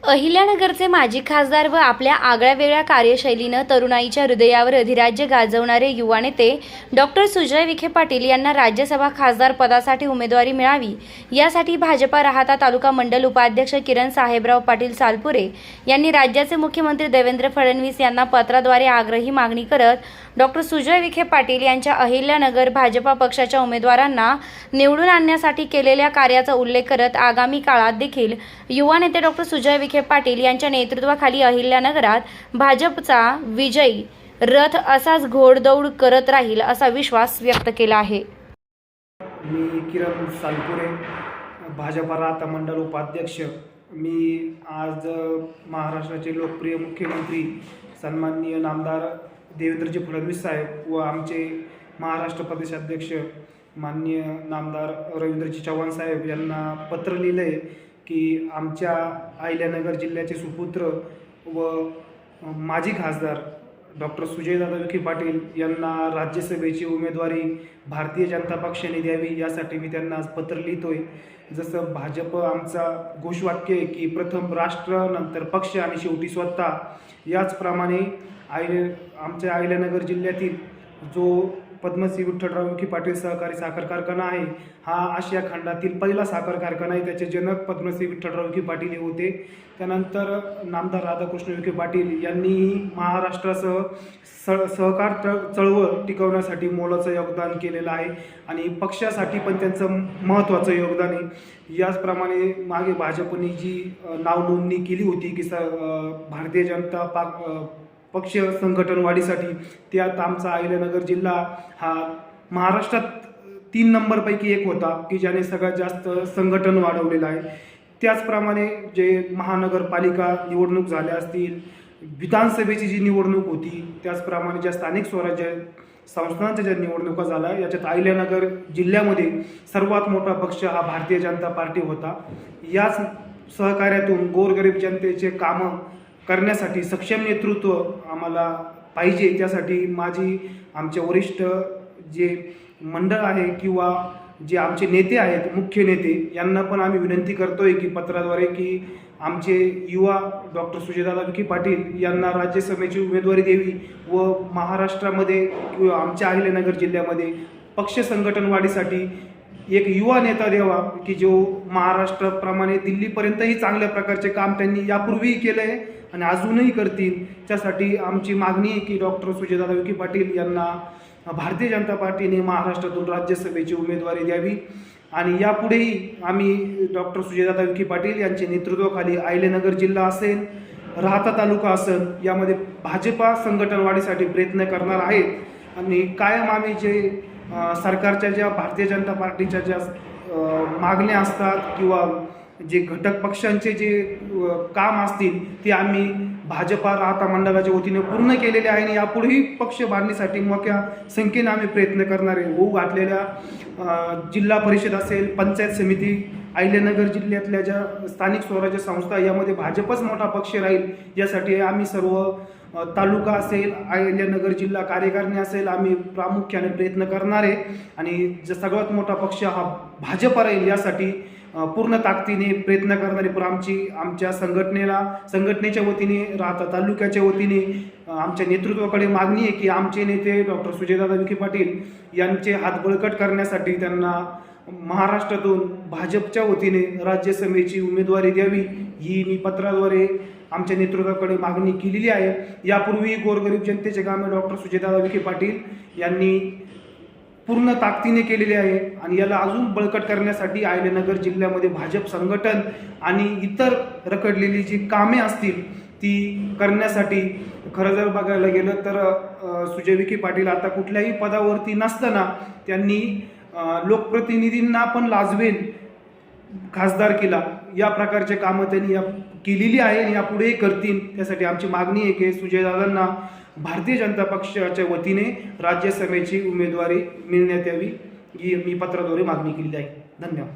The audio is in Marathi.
अहिल्यानगरचे माजी खासदार व आपल्या आगळ्यावेगळ्या कार्यशैलीनं तरुणाईच्या हृदयावर अधिराज्य गाजवणारे युवा नेते डॉक्टर सुजय विखे पाटील यांना राज्यसभा खासदार पदासाठी उमेदवारी मिळावी यासाठी भाजपा राहाता तालुका मंडल उपाध्यक्ष किरण साहेबराव पाटील सालपुरे यांनी राज्याचे मुख्यमंत्री देवेंद्र फडणवीस यांना पत्राद्वारे आग्रही मागणी करत डॉक्टर सुजय विखे पाटील यांच्या अहिल्यानगर भाजपा पक्षाच्या उमेदवारांना निवडून आणण्यासाठी केलेल्या कार्याचा उल्लेख करत आगामी काळात देखील युवा नेते डॉक्टर सुजय विखे पाटील यांच्या नेतृत्वाखाली अहिल्यानगरात भाजपचा विजयी रथ असाच घोडदौड करत राहील असा विश्वास व्यक्त केला आहे। मी किरण सालपुरे, भाजपा राहाता मंडल उपाध्यक्ष। मी आज महाराष्ट्राचे लोकप्रिय मुख्यमंत्री सन्माननीय नामदार देवेंद्रजी फडणवीस साहेब व आमचे महाराष्ट्र प्रदेशाध्यक्ष माननीय नामदार रवींद्रजी चव्हाण साहेब यांना पत्र लिहिलं आहे की आमच्या अहिल्यानगर जिल्ह्याचे सुपुत्र व माजी खासदार डॉक्टर सुजयदादा विखे पाटील यांना राज्यसभेची उमेदवारी भारतीय जनता पक्षाने द्यावी यासाठी मी त्यांना आज पत्र लिहितोय। जसं भाजप आमचा घोषवाक्य आहे की प्रथम राष्ट्र, नंतर पक्ष आणि शेवटी स्वतः, याचप्रमाणे आमच्या अहिल्यानगर जिल्ह्यातील जो पद्मश्री विठ्ठलराव विखे पाटील सहकारी साखर कारखाना आहे, हा आशिया खंडातील पहिला साखर कारखाना आहे। त्याचे जनक पद्मश्री विठ्ठलराव विखे पाटील हे होते। त्यानंतर नामदार राधाकृष्ण विखे पाटील यांनीही महाराष्ट्रासह सहकार चळवळ टिकवण्यासाठी मोलाचं योगदान केलेलं आहे आणि पक्षासाठी पण त्यांचं महत्त्वाचं योगदान आहे। याचप्रमाणे मागे भाजपने जी नाव नोंदणी केली होती की भारतीय जनता पक्ष संघटन वाढीसाठी, त्यात आमचा अहिल्यानगर जिल्हा हा महाराष्ट्रात 3 नंबरपैकी एक होता की ज्याने सगळ्यात जास्त संघटन वाढवलेलं आहे। त्याचप्रमाणे जे महानगरपालिका निवडणूक झाल्या असतील, विधानसभेची जी निवडणूक होती, त्याचप्रमाणे ज्या स्थानिक स्वराज्य संस्थांच्या ज्या निवडणुका झाल्या, याच्यात अहिल्यानगर जिल्ह्यामध्ये सर्वात मोठा पक्ष हा भारतीय जनता पार्टी होता। याच सहकार्यातून गोरगरीब जनतेचे कामं करण्यासाठी सक्षम नेतृत्व आम्हाला पाहिजे, त्यासाठी आमचे वरिष्ठ जे मंडळ आहे किंवा जे आमचे नेते आहेत, मुख्य नेते, यांना पण आम्ही विनंती करतोय की पत्राद्वारे की आमचे युवा डॉक्टर सुजयदादा विखे पाटील यांना राज्यसभेची उमेदवारी द्यावी व महाराष्ट्रामध्ये किंवा आमच्या अहिल्यानगर जिल्ह्यामध्ये पक्ष संघटन वाढीसाठी एक युवा नेता द्यावा की जो महाराष्ट्राप्रमाणे दिल्लीपर्यंतही चांगल्या प्रकारचे काम त्यांनी यापूर्वीही केलं आहे आणि अजूनही करतील। त्यासाठी आमची मागणी आहे की डॉक्टर सुजयदादा विखे पाटील यांना भारतीय जनता पार्टीने महाराष्ट्रातून राज्यसभेची उमेदवारी द्यावी आणि यापुढेही आम्ही डॉक्टर सुजयदादा विखे पाटील यांच्या नेतृत्वाखाली अहिल्यानगर जिल्हा असेल, राहाता तालुका असेल, यामध्ये भाजपा संघटन वाढीसाठी प्रयत्न करणार आहेत आणि कायम आम्ही जे सरकारच्या ज्या भारतीय जनता पार्टीच्या ज्या मागण्या असतात किंवा जे घटक पक्षांचे जे काम असतील ते आम्ही भाजपा राहाता मंडळाच्या वतीने पूर्ण केलेले आहे आणि यापुढेही पक्ष बांधणीसाठी मोठ्या संख्येने आम्ही प्रयत्न करणार आहे। होऊ घातलेल्या जिल्हा परिषद असेल, पंचायत समिती, अहिल्यानगर जिल्ह्यातल्या ज्या स्थानिक स्वराज्य संस्था, यामध्ये भाजपच मोठा पक्ष राहील यासाठी आम्ही सर्व तालुका असेल, अहिल्यानगर जिल्हा कार्यकारिणी असेल, आम्ही प्रामुख्याने प्रयत्न करणार आहे आणि सगळ्यात मोठा पक्ष हा भाजपा राहील यासाठी पूर्ण ताकदीने प्रयत्न करणारी पण आमच्या संघटनेच्या वतीने, राहाता तालुक्याच्या वतीने आमच्या नेतृत्वाकडे मागणी आहे की आमचे नेते डॉक्टर सुजयदादा विखे पाटील यांचे हात बळकट करण्यासाठी त्यांना महाराष्ट्रातून भाजपच्या वतीने राज्यसभेची उमेदवारी द्यावी, ही मी पत्राद्वारे आमच्या नेतृत्वाकडे मागणी केलेली आहे। यापूर्वी गोरगरीब जनतेचे कामे डॉक्टर सुजयदादा विखे पाटील यांनी पूर्ण ताकदीने केलेले आहे आणि याला अजून बळकट करण्यासाठी अहिल्यानगर जिल्ह्यामध्ये भाजप संघटन आणि इतर रखडलेली जी कामे असतील ती करण्यासाठी, खरं जर बघायला गेलं तर सुजय विखे पाटील आता कुठल्याही पदावरती नसताना त्यांनी लोकप्रतिनिधींना पण लाजवेल खासदारकीला, या प्रकारचे कामं त्यांनी केलेली आहे आणि यापुढेही करतील। त्यासाठी आमची मागणी आहे की सुजयदादांना भारतीय जनता पक्षाच्या वतीने राज्यसभेची उमेदवारी मिळण्यात यावी, ही मी पत्राद्वारे मागणी केली आहे। धन्यवाद।